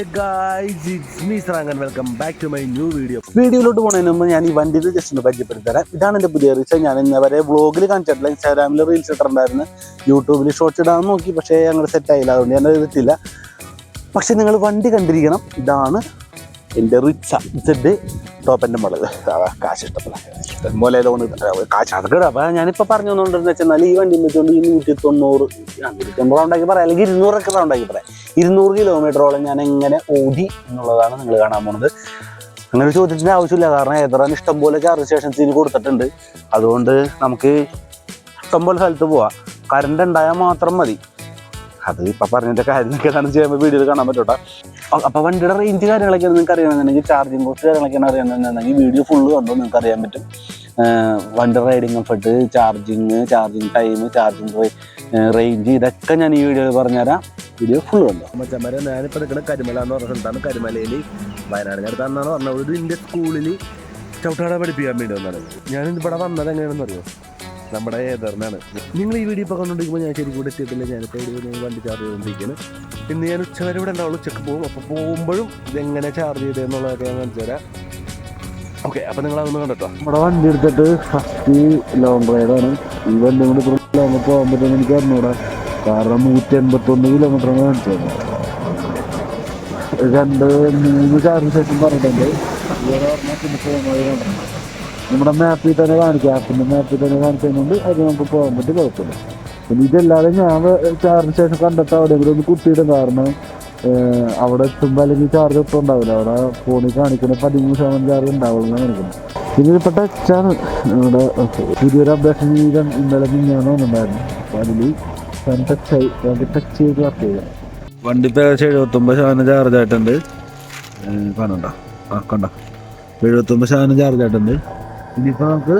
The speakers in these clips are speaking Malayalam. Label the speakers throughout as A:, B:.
A: Hey guys, it's me Sarang and welcome back to my new video.
B: വീഡിയോയിലോട്ട് പോകുന്നതിന് മുമ്പ് ഞാൻ ഈ വണ്ടി ജസ്റ്റ് ഒന്ന് പരിചയപ്പെടുത്തരാം. ഇതാണ് എൻ്റെ പുതിയ റീച്ച്. ഞാൻ ഇന്നവരെ വ്ളോഗിൽ കാണിച്ചിട്ടില്ല, ഇൻസ്റ്റാഗ്രാമിൽ റീൽസ് ഇട്ടിട്ടുണ്ടായിരുന്നു, യൂട്യൂബിൽ ഷോർട്സ് ഇടാൻ നോക്കി, പക്ഷേ അങ്ങനെ സെറ്റ് ആയില്ല, അതുകൊണ്ട് ഞാൻ ചെയ്തിട്ടില്ല. പക്ഷെ നിങ്ങൾ വണ്ടി കണ്ടിരിക്കണം. ഇതാണ് എൻ്റെ റിച്ച ഇസഡ് ടോപ്പ് എൻ്റെ മോഡൽ. കാശ് ഇഷ്ടപ്പെടാം പോലെ ലോൺ കാശ് അതൊക്കെ ഇടാം. അപ്പോൾ ഞാനിപ്പോൾ പറഞ്ഞു തന്നുകൊണ്ടെന്ന് വെച്ചാൽ ഈ വണ്ടി വെച്ചുകൊണ്ട് ഈ 190 റൗണ്ടാക്കി പറയാം, അല്ലെങ്കിൽ 200 റൗണ്ടാക്കി പറയാം. 200 കിലോമീറ്ററോളം ഞാൻ എങ്ങനെ ഓടി എന്നുള്ളതാണ് നിങ്ങൾ കാണാൻ പോകുന്നത്. അങ്ങനെ ഒരു ചോദ്യത്തിൻ്റെ ആവശ്യമില്ല, കാരണം ഏതാണ്ട് ഇഷ്ടംപോലെ ചാർജ് സ്റ്റേഷൻസിന് കൊടുത്തിട്ടുണ്ട്. അതുകൊണ്ട് നമുക്ക് ഇഷ്ടംപോലെ സ്ഥലത്ത് പോവാം. കറണ്ട് ഉണ്ടായാൽ മാത്രം മതി. അത് ഇപ്പം പറഞ്ഞിട്ട് കാര്യങ്ങളൊക്കെ എന്താണ് ചെയ്യുമ്പോൾ വീഡിയോയിൽ കാണാൻ പറ്റൂട്ടോ. അപ്പോൾ വണ്ടിയുടെ റേഞ്ച് കാര്യങ്ങളൊക്കെ നിങ്ങൾക്ക് അറിയണമെന്നുണ്ടെങ്കിൽ, ചാർജിങ് കോസ്റ്റ് കാര്യങ്ങളൊക്കെയാണ് അറിയണമെന്നുണ്ടെങ്കിൽ വീഡിയോ ഫുള്ള് കണ്ടോ നിങ്ങൾക്ക് അറിയാൻ പറ്റും. വണ്ടി riding comfort, charging time, charging range, ഇതൊക്കെ ഞാൻ ഈ വീഡിയോയിൽ പറഞ്ഞുതരാം. വീഡിയോ ഫുള്ള് കണ്ടോ.
A: മച്ചന്മാരെ ഞാനിപ്പോൾ നിൽക്കുന്നത് കരിമല എന്ന് പറഞ്ഞ സ്ഥലത്താണ്. കരിമലയിൽ വയനാട് അടുത്താണെന്നാണ് പറഞ്ഞത്. ഇത് എൻ്റെ സ്കൂളിൽ ചവിട്ടാട പഠിപ്പിക്കാൻ വേണ്ടി വന്നത്. ഞാൻ ഇവിടെ വന്നത് എങ്ങനെയാണെന്ന് അറിയോ, നമ്മുടെ ഏതറിനാണ്. നിങ്ങൾ ഈ വീഡിയോ ഇപ്പോൾ കണ്ടുകൊണ്ടിരിക്കുമ്പോൾ ഞാൻ ശരിക്കും ഇവിടെ എത്തിയിട്ടില്ല. ഞാനിപ്പോൾ ഇവിടെ വണ്ടി ചാർജ് ചെയ്തുകൊണ്ടിരിക്കുന്നത്. ഇന്ന് ഞാൻ ഉച്ചവരെ ഇവിടെ ഉണ്ടാവുള്ളൂ, ഉച്ചക്ക് പോകും. അപ്പോൾ പോകുമ്പോഴും ഇതെങ്ങനെ ചാർജ് ചെയ്തതെന്നുള്ളതൊക്കെ ഞാൻ കാണിച്ചു തരാം. ഓക്കെ, അപ്പോൾ നിങ്ങൾ അതൊന്ന് കണ്ടോ.
B: നമ്മുടെ വണ്ടി എടുത്തിട്ട് ഫസ്റ്റ് ലോങ് റൈഡാണ്. ഈ വണ്ടി കൊണ്ട് ഇപ്പോൾ ലോങ് പോകാൻ പറ്റുമെന്ന് എനിക്ക് അറിഞ്ഞൂടാ, കാരണം 181 കിലോമീറ്ററാണ് കാണിച്ചത്. 2-3 ചാർജ് സ്റ്റേഷൻ പറഞ്ഞിട്ടുണ്ട്. നമ്മുടെ മാപ്പിൽ തന്നെ കാണിക്കാം, ആപ്പിൻ്റെ മാപ്പിൽ തന്നെ കാണിച്ചതുകൊണ്ട് അത് നമുക്ക് പോകാൻ പറ്റി കുഴപ്പമില്ല. പിന്നെ ഇതല്ലാതെ ഞാൻ ചാർജ് സ്റ്റേഷൻ കണ്ടിട്ട് അവിടെ എങ്കിലും ഒന്ന് കുത്തിയിടും, കാരണം അവിടെ എത്തുമ്പോൾ അല്ലെങ്കിൽ ചാർജ് ഒട്ടും ഉണ്ടാവില്ല. അവിടെ ഫോണിൽ കാണിക്കുന്നത് 13% ചാർജ് ഉണ്ടാവുള്ളൂ കാണിക്കുന്നത്. പിന്നെ ഇപ്പോൾ ടച്ചാണ് ഇവിടെ പുതിയൊരു അപ്ഡേഷൻ ഇന്നലെ ഞാൻ വന്നിട്ടുണ്ടായിരുന്നു. അപ്പോൾ അതിൽ ടച്ച് ചെയ്ത് വർക്ക് ചെയ്യാം. വണ്ടി ഇപ്പോൾ ഏകദേശം 79% ചാർജ് ആയിട്ടുണ്ട്. കാണണ്ട കണ്ടോ, 79% ചാർജ് ആയിട്ടുണ്ട്. ഇനിയിപ്പോൾ നമുക്ക്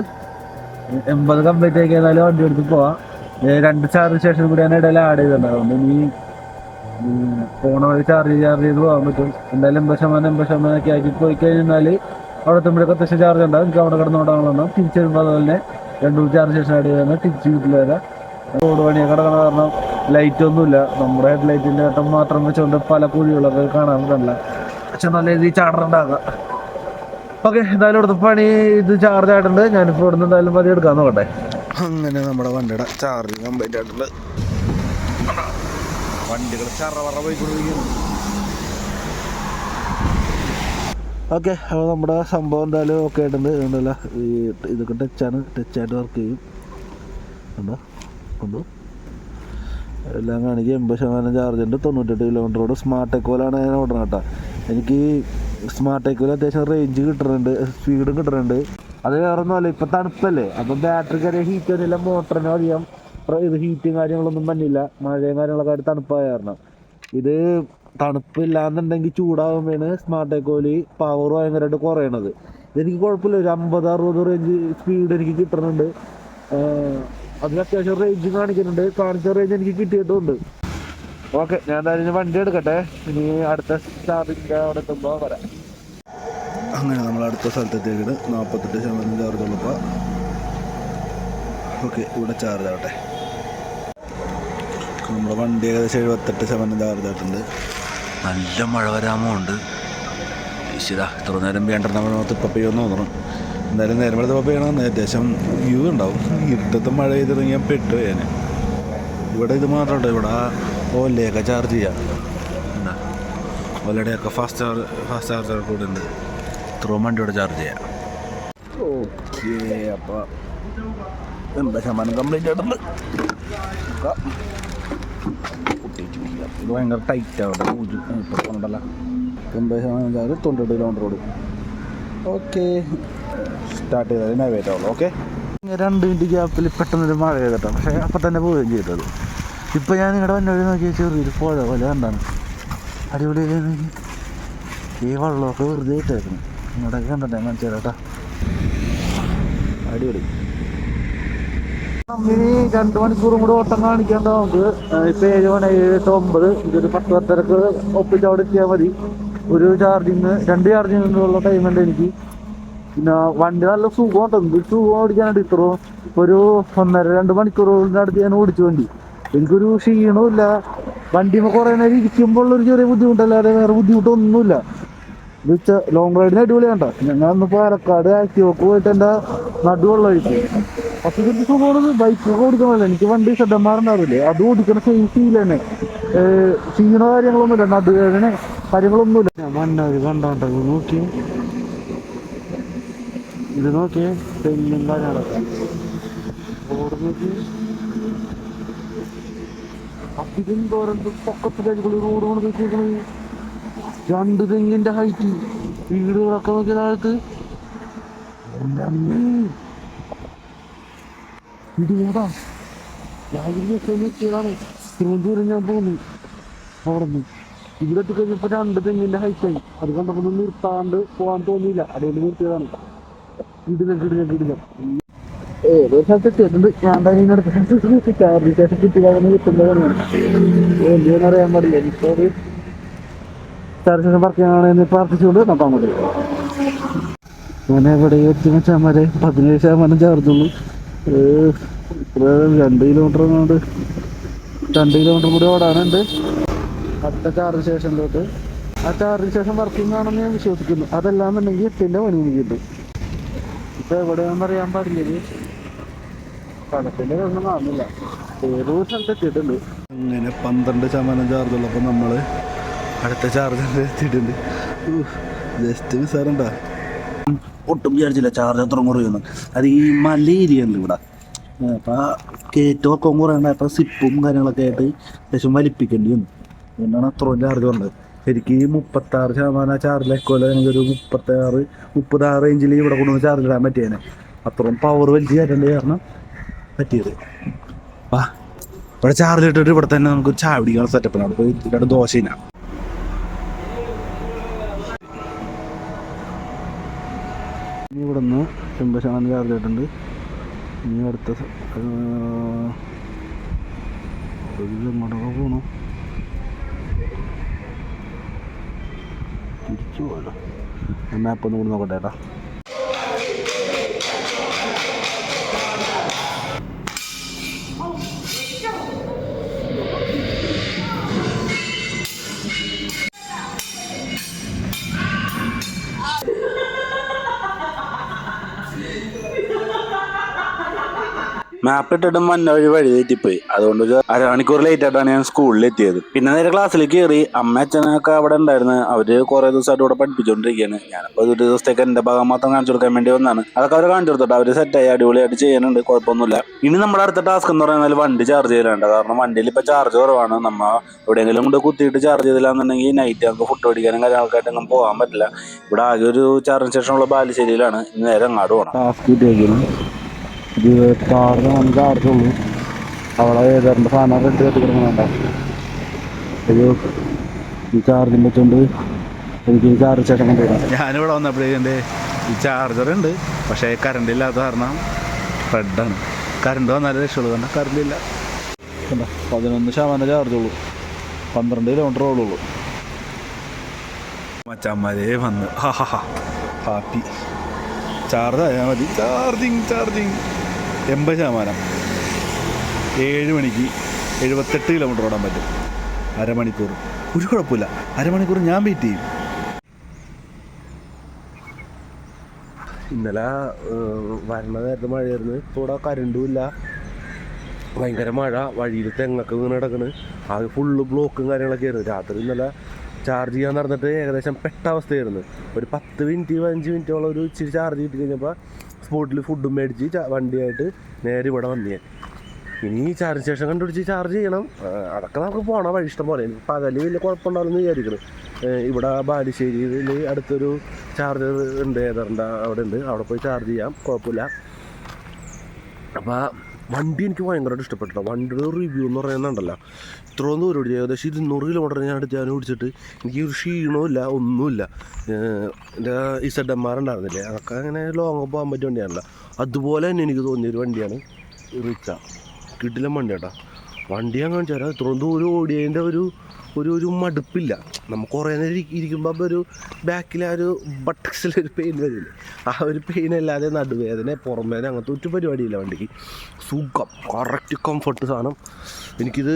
B: 80 കംപ്ലീറ്റ് ആക്കി കഴിഞ്ഞാൽ വണ്ടി എടുത്ത് പോവാം. 2 ചാർജ് സ്റ്റേഷൻ കൂടി ഞാൻ ഇടയിൽ ആഡ് ചെയ്തിട്ടുണ്ട്. അതുകൊണ്ട് ഇനി ഫോൺ വഴി ചാർജ് ചെയ്ത് പോകാൻ പറ്റും. എന്തായാലും 80% ഒക്കെ ആക്കി പോയി കഴിഞ്ഞാൽ അവിടെ എത്തുമ്പോഴേക്ക് അത്യാവശ്യം ചാർജ് ഉണ്ടാവും. എനിക്ക് അവിടെ കിടന്നോടാനുണ്ടാവും. തിരിച്ച് വരുമ്പോൾ അതുപോലെ 2 ചാർജ് സ്റ്റേഷൻ ആഡ് ചെയ്താൽ തിരിച്ച് വീട്ടിൽ വരാം. റോഡ് പണിയൊക്കെ കിടക്കുന്ന കാരണം ലൈറ്റൊന്നുമില്ല. നമ്മുടെ ഹെഡ് ലൈറ്റിൻ്റെ ഏട്ടം മാത്രം വെച്ചുകൊണ്ട് പല കുഴികളൊക്കെ കാണാൻ പറ്റില്ല. പക്ഷെ നല്ല രീതിയിൽ ചാടറുണ്ടാകാം. ഓക്കെ, എന്തായാലും ഇവിടുത്തെ പണി ഇത് ചാർജ് ആയിട്ടുണ്ട്. ഞാനിപ്പോൾ ഇവിടുന്ന് എന്തായാലും പതി എടുക്കാൻ നോക്കട്ടെ. അങ്ങനെ നമ്മുടെ വണ്ടിയുടെ ചാർജ് കംപ്ലീറ്റ് ആയിട്ടുണ്ട്. വണ്ടികൾ ചറവറ പോയിക്കൊണ്ടിരിക്കുന്നു. ഓക്കെ, അപ്പോൾ നമ്മുടെ സംഭവം എന്തായാലും ഓക്കെ ആയിട്ടുണ്ട്. അതുകൊണ്ടല്ല ഈ ഇതൊക്കെ ടച്ചായിട്ട് വർക്ക് ചെയ്യും. ഉണ്ടോ കൊണ്ടു എല്ലാം കാണിക്കുക. 80% ചാർജ് ഉണ്ട്. 98 കിലോമീറ്ററോട് സ്മാർട്ട് എക്കോയിലാണ് ഞാൻ ഓടണം കേട്ടോ. എനിക്ക് സ്മാർട്ട് എക്കോയിൽ അത്യാവശ്യം റേഞ്ച് കിട്ടുന്നുണ്ട്, സ്പീഡും കിട്ടുന്നുണ്ട്. അത് വേറെ ഒന്നുമല്ല, ഇപ്പം തണുപ്പല്ലേ, അപ്പം ബാറ്ററി കയറിയ ഹീറ്റ് ഒന്നുമില്ല. മോട്ടറിന് അധികം ഇത് ഹീറ്റും കാര്യങ്ങളൊന്നും പറ്റില്ല. മഴയും കാര്യങ്ങളൊക്കെ ആയിട്ട് തണുപ്പായ കാരണം. ഇത് തണുപ്പില്ലാന്നുണ്ടെങ്കിൽ ചൂടാകുമ്പോഴാണ് സ്മാർട്ട് എക്കോയിൽ പവർ ഭയങ്കരമായിട്ട് കുറയണത്. ഇതെനിക്ക് കുഴപ്പമില്ല, ഒരു 50-60 റേഞ്ച് സ്പീഡ് എനിക്ക് കിട്ടുന്നുണ്ട്. അതിന് അത്യാവശ്യം റേഞ്ച് കാണിക്കുന്നുണ്ട്. കാണിച്ച റേഞ്ച് എനിക്ക് കിട്ടിയിട്ടുമുണ്ട്. ഓക്കെ, ഞാൻ എന്തായാലും വണ്ടി എടുക്കട്ടെ. ഇനി അടുത്ത ചാർജിൻ്റെ അവിടെ എത്തുമ്പോൾ വരാം. അങ്ങനെ നമ്മൾ അടുത്ത സ്ഥലത്തെത്തിയിട്ട് 48% ചാർജ് ഉള്ളപ്പോൾ ഓക്കെ, ഇവിടെ ചാർജ് ആവട്ടെ. നമ്മുടെ വണ്ടി ഏകദേശം 78% ചാർജ് ആയിട്ടുണ്ട്. നല്ല മഴ വരാമുണ്ട്. ഈശ്വരാ, ഇത്ര നേരം വേണ്ട നമ്മൾ ഇപ്പം പെയ്യുമെന്ന് തോന്നണം. എന്തായാലും നേരം വെളുത്തപ്പോൾ പെയ്യണം. അത്യാവശ്യം വ്യൂ ഉണ്ടാവും. ഇരുട്ടത്ത് മഴ ചെയ്തിറങ്ങിയാൽ പെട്ടു ഞാൻ. ഇവിടെ ഇത് മാത്രമുണ്ട്, ഇവിടെ ഓലയൊക്കെ ചാർജ് ചെയ്യാം. ഓലയുടെയൊക്കെ ഫാസ്റ്റ് ചാർജർ കൂടെ ഉണ്ട്. ഇത്രയും വണ്ടിയോടെ ചാർജ് ചെയ്യാം. ഓക്കെ, അപ്പോൾ 80% കംപ്ലീറ്റ് ആയിട്ടുണ്ട്. ഇത് ഭയങ്കര ടൈറ്റ് ആവട്ടെ. 80% ചാർജ്, 98 കിലോമീറ്റർ ഓടും. ഓക്കെ, സ്റ്റാർട്ട് ചെയ്താൽ നൈവേറ്റ് ആവുള്ളൂ. ഓക്കെ, 2 മിനിറ്റ് ഗ്യാപ്പിൽ പെട്ടെന്നൊരു മഴ ചെയ്തിട്ടാണ്, പക്ഷേ അപ്പം തന്നെ പോവുകയും ചെയ്തത്. ഇപ്പം ഞാൻ നിങ്ങളുടെ വന്നവഴി നോക്കിയാൽ ചെറിയൊരു പുഴ പോലെ കണ്ടാണ്. അടിപൊളി. ഈ വെള്ളമൊക്കെ വെറുതെ ഇട്ടായിരുന്നു. നിങ്ങളുടെയൊക്കെ കണ്ടിട്ടെ മനസ്സിലാ കേട്ടോ. അടിപൊളി. ഇനി 2 മണിക്കൂറും കൂടെ ഓട്ടം കാണിക്കാണ്ട് നമുക്ക്. ഇപ്പം 7 മണി 7-9 ഇതൊരു 10-10:30 ഒപ്പിച്ച് അവിടെ എത്തിയാൽ മതി. ഒരു ചാർജിങ് 2 ചാർജിങ്ങുള്ള ടൈമുണ്ട് എനിക്ക്. പിന്നെ വണ്ടി നല്ല സുഖമുണ്ട്. സുഖം ഓടിക്കാനായിട്ട് ഇത്രയും ഒരു 1.5-2 മണിക്കൂറിൻ്റെ അടുത്ത് ഞാൻ ഓടിച്ചു വണ്ടി. എനിക്കൊരു ക്ഷീണവും ഇല്ല, വണ്ടിയുമ്പോൾ കുറേ നേരം ഇരിക്കുമ്പോൾ ഒരു ചെറിയ ബുദ്ധിമുട്ടല്ലാതെ വേറെ ബുദ്ധിമുട്ടൊന്നുമില്ല. ഇത് വെച്ചാൽ ലോങ് റൈഡിന് അടിപൊളിയാണ്ട. ഞങ്ങൾ അന്ന് പാലക്കാട് ആക്റ്റീവൊക്കെ പോയിട്ട് എൻ്റെ നടുവെള്ളം ഒഴിച്ചു. പക്ഷെ ഇതിൻ്റെ സുഖമാണ് ബൈക്കൊക്കെ ഓടിക്കണമല്ലോ. എനിക്ക് വണ്ടി സെഡന്മാരുണ്ടാവില്ലേ, അത് ഓടിക്കണ സെയിം ഫീൽ തന്നെ. ക്ഷീണോ കാര്യങ്ങളൊന്നുമില്ല, നടുവേദന കാര്യങ്ങളൊന്നുമില്ല. ഞാൻ മണ്ണവര് കണ്ടോട്ടെ നോക്കി, ഇത് നോക്കിയേ തെങ്ങും കാര്യങ്ങളൊക്കെ റോഡ് നോക്കി. അധികം ദൂരം പൊക്കത്തിലേക്ക് റോഡ് കൊണ്ട് വെച്ചേക്കണത് 2 തെങ്ങിന്റെ ഹൈറ്റ്. വീടുകളൊക്കെ നോക്കിയ താഴത്ത് ഇടിയോടാ. രാവിലെ എത്തിയതാണ് തിരുവനന്തപുരം ഞാൻ പോകുന്നു. അവിടെ നിന്ന് ഇവിടെ എത്തിക്കഴിഞ്ഞപ്പോ 2 തെങ്ങിന്റെ ഹൈറ്റായി. അത് കണ്ടപ്പോ നിർത്താണ്ട് പോകാൻ തോന്നിയില്ല, അതുകൊണ്ട് നിർത്തിയതാണ്. കിടിലം ഏതോ സ്ഥലത്ത് എത്തിയിട്ടുണ്ട്. ഞാൻ തന്നെ അടുത്ത സ്ഥലത്ത് ചാർജ് ശേഷം കിട്ടുന്നതാണ് കിട്ടുന്നതാണ് എന്തിനറിയാൻ പാടില്ല. എനിക്കത് ചാർജ് ശേഷം വർക്കാണെന്ന് പ്രാർത്ഥിച്ചുകൊണ്ട് നോക്കാൻ മതി. ഞാൻ എവിടെ എത്തി വെച്ചാൽ 17% ചാർജുള്ളൂ. 2 കിലോമീറ്റർ കൊണ്ട് 2 കിലോമീറ്റർ കൂടി ഓടാനുണ്ട് അടുത്ത ചാർജ് സ്റ്റേഷനിലോട്ട്. ആ ചാർജ് സ്റ്റേഷൻ വർക്കിംഗ് ആണെന്ന് ഞാൻ വിശ്വസിക്കുന്നു. അതല്ലാന്നുണ്ടെങ്കിൽ 8ന്റെ പണി എനിക്ക് കിട്ടും. ഇപ്പൊ എവിടെയാണെന്ന് അറിയാൻ പാടില്ല. പണത്തിന്റെ ഒന്നും കാണുന്നില്ല. ഏതോ സ്ഥലത്ത് എത്തിയിട്ടുണ്ട്.
A: അങ്ങനെ 12% ചാർജുള്ളപ്പോൾ നമ്മൾ അടുത്ത ചാർജ് എത്തിയിട്ടുണ്ട്. ജസ്റ്റ് മിസ്സാറുണ്ടാ, ഒട്ടും വിചാരിച്ചില്ല ചാർജ് അത്ര കുറയുന്നു. അത് ഈ മല ഏരിയ ഉണ്ട് ഇവിടെ. അപ്പം കയറ്റമൊക്കെ കുറയണ്ട. അപ്പം സിപ്പും കാര്യങ്ങളൊക്കെ ആയിട്ട് അത്യാവശ്യം വലിപ്പിക്കേണ്ടി വന്നു. അതുകൊണ്ടാണ് അത്രയും ചാർജ് വന്നത്. ശരിക്കും ഈ 36% ചാർജിലേക്കോലെ എനിക്കൊരു 36 റേഞ്ചിൽ ഇവിടെ കൊണ്ടുവന്ന് ചാർജ് ഇടാൻ പറ്റിയേനെ. അത്രയും പവർ വലിച്ച് കയറ്റേണ്ട കാരണം പറ്റിയത്. അപ്പം ഇവിടെ ചാർജ് ഇട്ടിട്ട് ഇവിടെ തന്നെ നമുക്ക് ചായ പിടിക്കാൻ സെറ്റപ്പിനാണ്. അപ്പോൾ 2 ദോശയിനാണ്.
B: ഇനി ഇവിടെ നിന്ന് 80% ചാർജ് ആയിട്ടുണ്ട്. ഇനി അടുത്ത എങ്ങോട്ടൊക്കെ പോകണം, തിരിച്ചു പോകല്ലോ. മാപ്പൊന്നും കൂടി നോക്കട്ടെ ഏട്ടാ.
C: മാപ്പ് ഇട്ടിട്ടും വഴി തെറ്റിപ്പോയി. അതുകൊണ്ട് ഒരു അരമണിക്കൂർ ലേറ്റ് ആയിട്ടാണ് ഞാൻ സ്കൂളിൽ എത്തിയത്. പിന്നെ നേരെ ക്ലാസ്സിലേക്ക് കയറി. അമ്മ അച്ഛനൊക്കെ അവിടെ ഉണ്ടായിരുന്നു. അവര് കുറെ ദിവസമായിട്ട് ഇവിടെ പഠിപ്പിച്ചുകൊണ്ടിരിക്കുകയാണ്. ഞാനപ്പോൾ ഒരു ദിവസത്തേക്ക് എന്റെ ഭാഗം മാത്രം കാണിച്ചു കൊടുക്കാൻ വേണ്ടി വന്നാണ്. അതൊക്കെ അവർ കാണിച്ചു കൊടുത്തിട്ട് അവര് സെറ്റായി അടിപൊളിയായിട്ട് ചെയ്യാനുണ്ട്, കുഴപ്പമൊന്നുമില്ല. ഇനി നമ്മുടെ അടുത്ത ടാസ്ക് എന്ന് പറയുന്നത് വണ്ടി ചാർജ് ചെയ്യലുണ്ട്. കാരണം വണ്ടിയിൽ ഇപ്പൊ ചാർജ് കുറവാണ്. നമ്മ എവിടെയെങ്കിലും കൊണ്ട് കുത്തിയിട്ട് ചാർജ് ചെയ്തില്ലാന്നുണ്ടെങ്കിൽ നൈറ്റ് നമുക്ക് ഫുഡ് മേടിക്കാനും കാര്യങ്ങൾക്കായിട്ട് ഒന്നും പോകാൻ പറ്റില്ല. ഇവിടെ ആകെ ഒരു ചാർജിന് ശേഷമുള്ള ബാലുശ്ശേരിയിലാണ്. ഇനി നേരെ അങ്ങാട് പോകണം.
B: 26 ചാർജുള്ളൂ. അവിടെ ഏതാണ്ട് സാധനം റെഡ് കെട്ടിക്കിടക്കുന്നുണ്ട. ഈ ചാർജിൻ്റെ വെച്ചുകൊണ്ട് എനിക്ക് ചാർജ് ചേട്ടൻ കൊണ്ടുവരാം.
A: ഞാനിവിടെ വന്നപ്പോഴേക്കും ഈ ചാർജറുണ്ട്, പക്ഷേ കറണ്ട് ഇല്ലാത്ത കാരണം റെഡാണ്. കറണ്ട് വന്നാലേ രക്ഷയുള്ളൂ, കാരണം കറണ്ടില്ല.
B: 11% ചാർജുള്ളൂ. 12 കിലോമീറ്റർ ഓടുള്ളൂ.
A: മച്ചന്മാരെ വന്ന് ഹാപ്പി. ചാർജ് ആയാൽ മതി. ചാർജിങ് 80%. 7 മണിക്ക് 78 കിലോമീറ്റർ ഓടാൻ പറ്റും. അരമണിക്കൂർ ഒരു കുഴപ്പമില്ല. അരമണിക്കൂർ ഞാൻ വെയിറ്റ് ചെയ്യും. ഇന്നലെ വരണ നേരത്തെ മഴയായിരുന്നു. ഇപ്പോൾ ഇവിടെ കരണ്ടും ഇല്ല, ഭയങ്കര മഴ. വഴിയിൽ തെങ്ങൊക്കെ വീണ് കിടക്കണ്. ആകെ ഫുള്ള് ബ്ലോക്കും കാര്യങ്ങളൊക്കെ ആയിരുന്നു. രാത്രി ഇന്നലെ ചാർജ് ചെയ്യാൻ നടന്നിട്ട് ഏകദേശം പെട്ട അവസ്ഥയായിരുന്നു. ഒരു 10 മിനിറ്റ് 15 മിനിറ്റോളം ഒരു ഇച്ചിരി ചാർജ് കിട്ടി കഴിഞ്ഞപ്പോൾ സ്പോട്ടിൽ ഫുഡും മേടിച്ച് വണ്ടിയായിട്ട് നേരെ ഇവിടെ വന്നേ. ഇനി ചാർജ് സ്റ്റേഷൻ കണ്ടുപിടിച്ച് ചാർജ് ചെയ്യണം. അതൊക്കെ നമുക്ക് പോകണ വഴി ഇഷ്ടം പോലെ. എനിക്ക് പകല് വലിയ കുഴപ്പമുണ്ടാവുമെന്ന് വിചാരിക്കണം. ഇവിടെ ബാലുശ്ശേരിയിൽ അടുത്തൊരു ചാർജർ ഉണ്ട്, ഏതാണ്ട് അവിടെ ഉണ്ട്. അവിടെ പോയി ചാർജ് ചെയ്യാം, കുഴപ്പമില്ല. അപ്പോൾ വണ്ടി എനിക്ക് ഭയങ്കരമായിട്ട് ഇഷ്ടപ്പെട്ടോ. വണ്ടിയുടെ റിവ്യൂ എന്ന് പറയുന്നുണ്ടല്ലോ, ഇത്രയും ദൂരം ഓടിച്ചു. ഏകദേശം 200 കിലോമീറ്റർ ഞാൻ ഓടിച്ചിട്ട് എനിക്ക് ഒരു ക്ഷീണവും ഇല്ല, ഒന്നുമില്ല. എൻ്റെ ZMR ഉണ്ടായിരുന്നില്ലേ, അതൊക്കെ അങ്ങനെ ലോങ് പോകാൻ പറ്റിയ വണ്ടിയാണല്ലോ. അതുപോലെ തന്നെ എനിക്ക് തോന്നിയൊരു വണ്ടിയാണ് റിച്ച. കിടിലം വണ്ടി കേട്ടോ. വണ്ടി ഞാൻ കാണിച്ചു തരാം. ഇത്രയും ദൂരം ഓടിയതിൻ്റെ ഒരു ഒരു മടുപ്പില്ല. നമുക്ക് കുറേ നേരം ഇരിക്കുമ്പോൾ ഒരു ബാക്കിൽ ആ ഒരു ബട്ടക്സിലൊരു പെയിൻ വരില്ലേ, ആ ഒരു പെയിൻ അല്ലാതെ നടുവേദന പുറമേദന അങ്ങനത്തെ ഒരു പരിപാടിയില്ല വണ്ടിക്ക്. സുഖം, കറക്റ്റ് കംഫർട്ട് സാധനം. എനിക്കിത്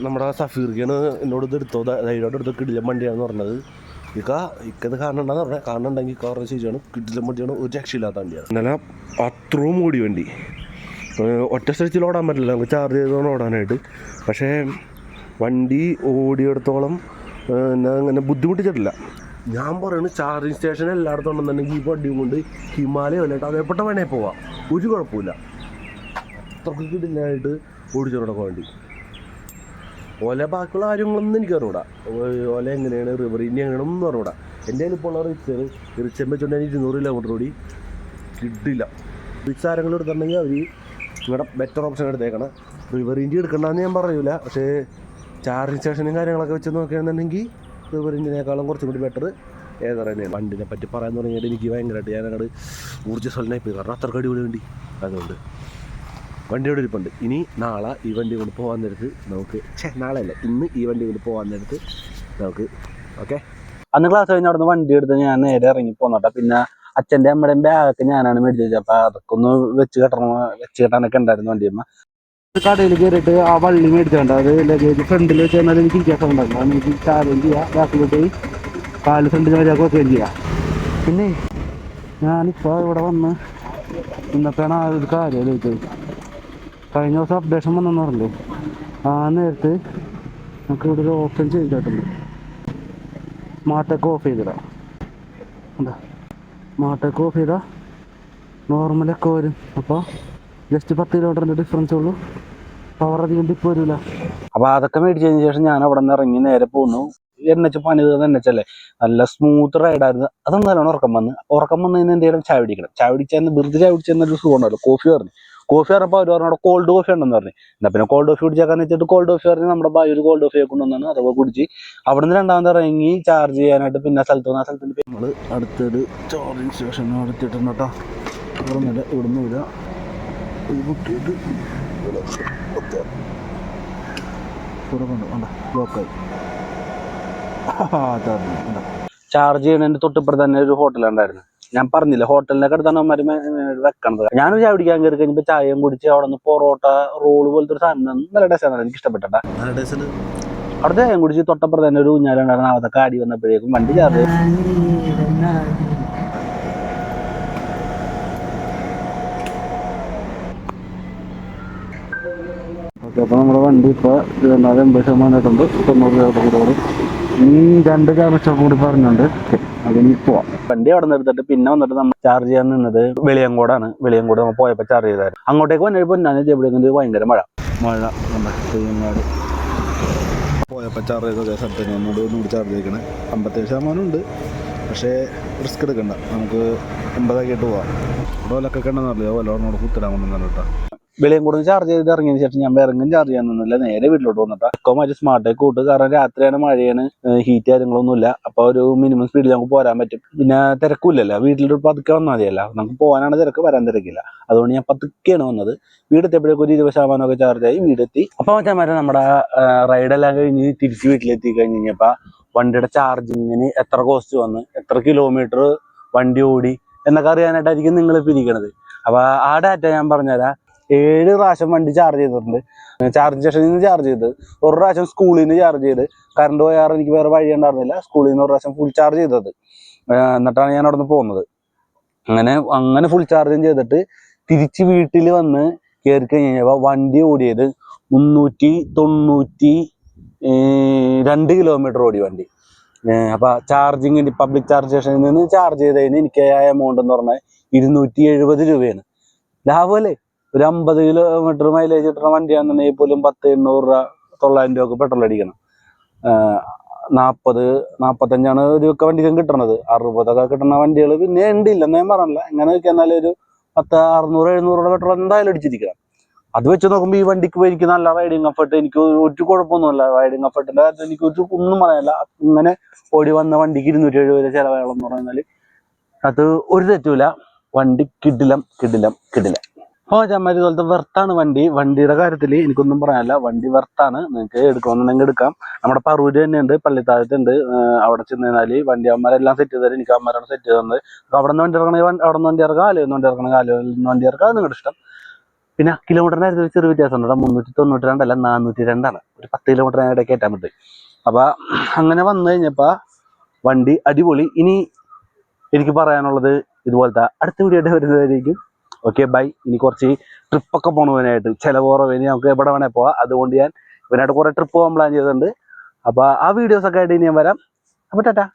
A: നമ്മുടെ സഫീർക്കാണ് എന്നോട് ഇത് എടുത്തോ, ധൈര്യമായിട്ട് എടുത്തോ, കിടിലം വണ്ടിയാണെന്ന് പറഞ്ഞത്. ഇക്കത് കാണണ്ടെന്ന് പറഞ്ഞാൽ കാണുന്നുണ്ടെങ്കിൽ കാരണം ശരിയാണ്, കിടിലം വണ്ടിയാണ്, ഒരു രക്ഷയില്ലാത്ത വണ്ടിയാണ്. എന്നാലും അത്രയും ഓടി വണ്ടി. ഒറ്റ സ്ഥലത്തിൽ ഓടാൻ പറ്റില്ല, നമുക്ക് ചാർജ് ചെയ്തോണം ഓടാനായിട്ട്. പക്ഷേ വണ്ടി ഓടിയെടുത്തോളം അങ്ങനെ ബുദ്ധിമുട്ടിച്ചിട്ടില്ല. ഞാൻ പറയുന്നത് ചാർജിങ് സ്റ്റേഷൻ എല്ലായിടത്തും ഉണ്ടെന്നുണ്ടെങ്കിൽ ഈ വണ്ടിയും കൊണ്ട് ഹിമാലയം അല്ലായിട്ട് അതേപ്പെട്ട വേണേ പോവാം, ഒരു കുഴപ്പമില്ല. അത്രയ്ക്ക് കിടിലായിട്ട് ഓടിച്ചോടൊക്കെ വണ്ടി. ഓല ബാക്കിയുള്ള കാര്യങ്ങളൊന്നും എനിക്ക് അറിഞ്ഞൂടാ. ഓല എങ്ങനെയാണ്, റിവർ ഇനി എങ്ങനെയാണെന്നും അറിഞ്ഞൂടാ. എൻ്റെ കയ്യിൽ ഇപ്പോൾ ഉള്ള റിച്ചം വെച്ചുകൊണ്ട് 200 കിലോമീറ്റർ ഓടി കിട്ടില്ല. റിച്ച് ആരെങ്കിലും എടുത്തിട്ടുണ്ടെങ്കിൽ അവർ നിങ്ങളുടെ ബെറ്റർ ഓപ്ഷൻ എടുത്തേക്കണം. റിവർ ഇൻഡി എടുക്കണ്ടെന്ന് ഞാൻ പറയൂല, പക്ഷേ ചാർജിങ് സ്റ്റേഷനും കാര്യങ്ങളൊക്കെ വെച്ച് നോക്കുകയാണെന്നുണ്ടെങ്കിൽ റിവർ ഇൻഡിനേക്കാളും കുറച്ചും കൂടി ബെറ്റർ ഏതാ തന്നെയാണ്. വണ്ടിനെ പറ്റി പറയാൻ തുടങ്ങിയിട്ട് എനിക്ക് ഭയങ്കരമായിട്ട് ഞാനങ്ങോട്ട് ഊർജ്ജസ്വലനായി പോയി, കാരണം അത്രയ്ക്ക് അടിപൊളി വണ്ടി. അതുകൊണ്ട് വണ്ടിയോട് ഇരിപ്പുണ്ട്. ഇനി നാളെ ഈ വണ്ടി കൊണ്ട് പോകാൻ നേരത്ത് നമുക്ക്, നാളെ അല്ല, ഇന്ന് ഈ വണ്ടി കൊണ്ട് പോകാൻ നേരത്ത് നമുക്ക് ഓക്കെ.
C: അന്ന് ക്ലാസ് കഴിഞ്ഞ അവിടെ നിന്ന് വണ്ടി എടുത്ത് ഞാൻ നേരെ ഇറങ്ങി പോന്നോട്ടെ. പിന്നെ അച്ഛൻ്റെ അമ്മയുടെയും ബാഗൊക്കെ ഞാനാണ് മേടിച്ചത്. അപ്പം അതൊക്കെ ഒന്ന് വെച്ച് കെട്ടാനൊക്കെ ഉണ്ടായിരുന്നു വണ്ടിയമ്മ.
B: കടയിൽ കയറിയിട്ട് ആ വള്ളി മേടിച്ചോണ്ട് അത് ലഗേജ് ഫ്രണ്ടിൽ വെച്ച് കഴിഞ്ഞാൽ എനിക്ക് ഇരിക്കാൻ ഉണ്ടാകും. കാരണം എനിക്ക് ചാർജ് ചെയ്യാം, ബാക്കിലോട്ട് കാല് ഫ്രണ്ടിൽ വരെ ഓക്കെയും ചെയ്യാം. പിന്നെ ഞാനിപ്പോൾ ഇവിടെ വന്ന് ഇന്നത്തെയാണ് ആ ഒരു കാര്യം ആലോചിച്ചത്. കഴിഞ്ഞ ദിവസം അപ്ഡേഷൻ വന്നെന്ന് പറഞ്ഞില്ലേ, ആ നേരത്ത് നമുക്ക് ഇവിടെ ഒരു ഓപ്ഷൻ ചെയ്തിട്ടുണ്ട്. സ്മാർട്ടൊക്കെ ഓഫ് ചെയ്തിടാം. എന്താ സ്മാർട്ടൊക്കെ ഓഫ് ചെയ്താൽ നോർമലൊക്കെ വരും. അപ്പോൾ ജസ്റ്റ് 10 കിലോമീറ്ററിൻ്റെ ഡിഫറൻസ് ഉള്ളൂ, പവർ അധികം ടിപ്പ് വരില്ല.
C: അപ്പൊ അതൊക്കെ മേടിച്ചതിന് ശേഷം ഞാൻ അവിടെ നിന്ന് ഇറങ്ങി നേരെ പോന്നു. എന്നുവെച്ച് പണി തീർന്ന് എന്നുവെച്ചല്ലേ, നല്ല സ്മൂത്ത് റൈഡായിരുന്നു. അതൊന്നും നല്ലോണം ഉറക്കം വന്ന്. അപ്പോൾ ഉറക്കം വന്ന് കഴിഞ്ഞാൽ എന്തെങ്കിലും ചായ പിടിക്കണം. ചായ പിടിച്ചാൽ വെറുതെ ചായ പിടിച്ചെന്നൊരു സുഖം ഉണ്ടല്ലോ. കോഫി പറഞ്ഞപ്പോൾ അവർ പറഞ്ഞു അവിടെ കോൾഡ് കോഫി ഉണ്ടെന്ന് പറഞ്ഞു. എന്നാൽ പിന്നെ കോൾഡ് കോഫി കുടിച്ചേക്കാന്ന് വെച്ചിട്ട് കോൾഡ് കോഫി പറഞ്ഞ് നമ്മുടെ ബായി ഒരു കോൾഡ് കോഫി കൊണ്ടുവന്നാണ്. അതൊക്കെ കുടിച്ച് അവിടെ നിന്ന് രണ്ടാമത് ഇറങ്ങി ചാർജ് ചെയ്യാനായിട്ട് പിന്നെ സ്ഥലത്ത് ആ സ്ഥലത്തിൻ്റെ
B: നമ്മൾ അടുത്തൊരു ചാർജിങ് സ്റ്റേഷൻ അടുത്തിട്ടുണ്ട് കേട്ടോ. ഇവിടുന്നില്ല, ഇവിടുന്ന് ഇല്ല, ഇത് ബുക്ക് ചെയ്ത് ബ്ലോക്കായി.
C: ചാർജ് ചെയ്യണതിന്റെ തൊട്ടിപ്പുറത്ത് തന്നെ ഒരു ഹോട്ടലുണ്ടായിരുന്നു. ഞാൻ പറഞ്ഞില്ല, ഹോട്ടലിനൊക്കെ അടുത്താണ് അവന്മാർ വെക്കണത്. ഞാനൊരു ചായ കുടിക്കാൻ കയറി കഴിഞ്ഞപ്പോൾ ചായയും കുടിച്ച് അവിടെ നിന്ന് പൊറോട്ട റോള് പോലത്തെ ഒരു സാധനം നല്ല ടേസ്റ്റാണ്, എനിക്ക് ഇഷ്ടപ്പെട്ട. അവിടെ ചായയും കുടിച്ച് തൊട്ടപ്പുറത്ത് തന്നെ ഒരു ഊഞ്ഞാലുണ്ടായിരുന്നു. അതൊക്കെ ആടി വന്നപ്പോഴേക്കും വണ്ടി ചാർജ്
B: ഓക്കെ. അപ്പോൾ നമ്മുടെ വണ്ടി ഇപ്പോൾ 80% 90 കിലോമീറ്റർ ഈ 2 കിലോമീറ്റർ കൂടി പറഞ്ഞുണ്ട്. അതിന് പോവാം.
C: വണ്ടി അവിടെ നിന്ന് എടുത്തിട്ട് പിന്നെ വന്നിട്ട് നമ്മൾ ചാർജ് ചെയ്യാൻ നിന്നത് വെളിയങ്കോടാണ്. വെളിയങ്കോട് നമ്മൾ പോയപ്പോൾ ചാർജ് ചെയ്തായിരുന്നു. അങ്ങോട്ടേക്ക് വന്നപ്പോൾ ഞാൻ എവിടെയെങ്കിലും ഭയങ്കര മഴ
B: പോയപ്പോൾ ചാർജ് ചെയ്ത സ്ഥലത്ത് ഒന്നുകൂടി ചാർജ് ചെയ്യിക്കണേ. 57% ഉണ്ട്, പക്ഷേ റിസ്ക് എടുക്കണ്ട, നമുക്ക് 80 ആക്കിയിട്ട് പോവാം. ഇവിടെ ഓലൊക്കെ ഉണ്ടെന്നറിയോ, ഓലോട് കുത്തിടാൻ കൊണ്ടുവന്നല്ലോ കേട്ടോ.
C: വെളിയങ്കോട് ചാർജ് ചെയ്ത് ഇറങ്ങിയതിന് ശേഷം ഞാൻ ഇറങ്ങും ചാർജ് ചെയ്യാൻ നിന്നില്ല, നേരെ വീട്ടിലോട്ട് വന്നിട്ട് ഒക്കെ സ്മാർട്ടേക്ക് കൂട്ട്. കാരണം രാത്രിയാണ്, മഴയാണ്, ഹീറ്റ് കാര്യങ്ങളൊന്നുമില്ല. അപ്പൊ ഒരു മിനിമം സ്പീഡിൽ നമുക്ക് പോരാൻ പറ്റും. പിന്നെ തിരക്കില്ലല്ലോ, വീട്ടിലൊരു പതുക്കെ വന്നാൽ മതിയല്ല. നമുക്ക് പോകാനാണ് തിരക്ക്, വരാൻ തിരക്കില്ല. അതുകൊണ്ട് ഞാൻ പതുക്കെയാണ് വന്നത്. വീടെത്തിയപ്പോഴേക്കും ഒരു 20% ചാർജായി വീടെത്തി. അപ്പൊ മറ്റേ നമ്മുടെ റൈഡെല്ലാം കഴിഞ്ഞ് തിരിച്ച് വീട്ടിലെത്തി കഴിഞ്ഞ് കഴിഞ്ഞപ്പോ വണ്ടിയുടെ ചാർജിങ്ങിന് എത്ര കോസ്റ്റ് വന്ന്, എത്ര കിലോമീറ്റർ വണ്ടി ഓടി എന്നൊക്കെ അറിയാനായിട്ടായിരിക്കും നിങ്ങൾ പിരിക്കണത്. അപ്പൊ ആ ഡാറ്റ ഞാൻ പറഞ്ഞുതരാം. 7 പ്രാവശ്യം വണ്ടി ചാർജ് ചെയ്തിട്ടുണ്ട്. ചാർജ് സ്റ്റേഷനിൽ നിന്ന് ചാർജ് ചെയ്ത്, ഒരു പ്രാവശ്യം സ്കൂളിൽ നിന്ന് ചാർജ് ചെയ്ത്. കറണ്ട് പോയാറ് എനിക്ക് വേറെ വഴി ഉണ്ടായിരുന്നില്ല, സ്കൂളിൽ നിന്ന് ഒരു പ്രാവശ്യം ഫുൾ ചാർജ് ചെയ്തത്. എന്നിട്ടാണ് ഞാൻ അവിടെ നിന്ന് പോകുന്നത്. അങ്ങനെ ഫുൾ ചാർജും ചെയ്തിട്ട് തിരിച്ച് വീട്ടിൽ വന്ന് കയറി കഴിഞ്ഞപ്പോൾ വണ്ടി ഓടിയത് 392 കിലോമീറ്റർ ഓടി വണ്ടി. അപ്പൊ ചാർജിങ്ങിന് പബ്ലിക് ചാർജ് സ്റ്റേഷനിൽ നിന്ന് ചാർജ് ചെയ്തതിന് എനിക്ക് ആ എമൗണ്ട് എന്ന് പറഞ്ഞാൽ 270 രൂപയാണ്. ലാഭമല്ലേ? ഒരു 50 കിലോമീറ്റർ മൈലേജ് കിട്ടുന്ന വണ്ടിയാണെന്നുണ്ടെങ്കിൽ പോലും 800 രൂപ 900 രൂപ പെട്രോൾ അടിക്കണം. 40-45 ഒരു വണ്ടിക്കും കിട്ടണത്. 60 കിട്ടുന്ന വണ്ടികൾ പിന്നെ ഉണ്ടില്ലെന്ന് ഞാൻ പറഞ്ഞില്ല. എങ്ങനെ നോക്കിയാൽ ഒരു 600-700 രൂപ പെട്രോൾ എന്തായാലും അടിച്ചിരിക്കണം. അത് വെച്ച് നോക്കുമ്പോൾ ഈ വണ്ടിക്ക് പോയി എനിക്ക് നല്ല റൈഡിങ് കംഫർട്ട്, എനിക്ക് ഒരു കുഴപ്പമൊന്നുമില്ല. റൈഡിങ് കംഫർട്ടിന്റെ കാര്യത്തിൽ എനിക്ക് ഒന്നും പറയാനില്ല. ഇങ്ങനെ ഓടി വന്ന വണ്ടിക്ക് 270 ചിലവാകണം എന്ന് പറഞ്ഞാൽ അത് ഒരു തെറ്റുമില്ല. വണ്ടി കിടിലം. ചമ്മാരി ഇതുപോലത്തെ വെർത്താണ് വണ്ടിയുടെ കാര്യത്തിൽ എനിക്കൊന്നും പറയാനില്ല. വണ്ടി വെർത്താണ്. നിങ്ങൾക്ക് എടുക്കണമെന്നുണ്ടെങ്കിൽ എടുക്കാം. നമ്മുടെ പറൂര് തന്നെയുണ്ട്, പള്ളിത്താഴത്തുണ്ട്. അവിടെ ചെന്ന് കഴിഞ്ഞാൽ വണ്ടി അമ്മമാരെല്ലാം സെറ്റ് ചെയ്ത് തരും. എനിക്ക് അമ്മമാരാണ് സെറ്റ് ചെയ്ത് തന്നത്. അപ്പോൾ അവിടെ നിന്ന് വണ്ടി ഇറക്കണമെങ്കിൽ അവിടെ നിന്ന് വണ്ടി ഇറക്കാം, അല്ലെങ്കിൽ വണ്ടി ഇറക്കണമെങ്കിൽ ആലുവയിൽ വണ്ടി ഇറക്കാം. അത് നിങ്ങളുടെ ഇഷ്ടം. പിന്നെ കിലോമീറ്ററിന് കാര്യത്തിൽ ചെറിയ വ്യത്യാസം ഉണ്ട്. 392 അല്ല 402 ഒരു 10 കിലോമീറ്റർ ഇടയ്ക്ക് കയറ്റാൻ പറ്റും. അപ്പോൾ അങ്ങനെ വന്നു കഴിഞ്ഞപ്പോൾ വണ്ടി അടിപൊളി. ഇനി എനിക്ക് പറയാനുള്ളത് ഇതുപോലത്തെ അടുത്ത വീഡിയോ ആയിട്ട് വരുന്നതായിരിക്കും. Okay, bye. ഇനി കുറച്ച് ട്രിപ്പൊക്കെ പോകണവനായിട്ട് ചിലവ് കുറവ്, ഇനി നമുക്ക് എവിടെ വേണേൽ പോവാം. അതുകൊണ്ട് ഞാൻ ഇവനായിട്ട് കുറേ ട്രിപ്പ് പോകാൻ പ്ലാൻ ചെയ്തിട്ടുണ്ട്. അപ്പോൾ ആ വീഡിയോസൊക്കെ ആയിട്ട് ഇനി ഞാൻ വരാം. അപ്പോൾ ടാറ്റാ.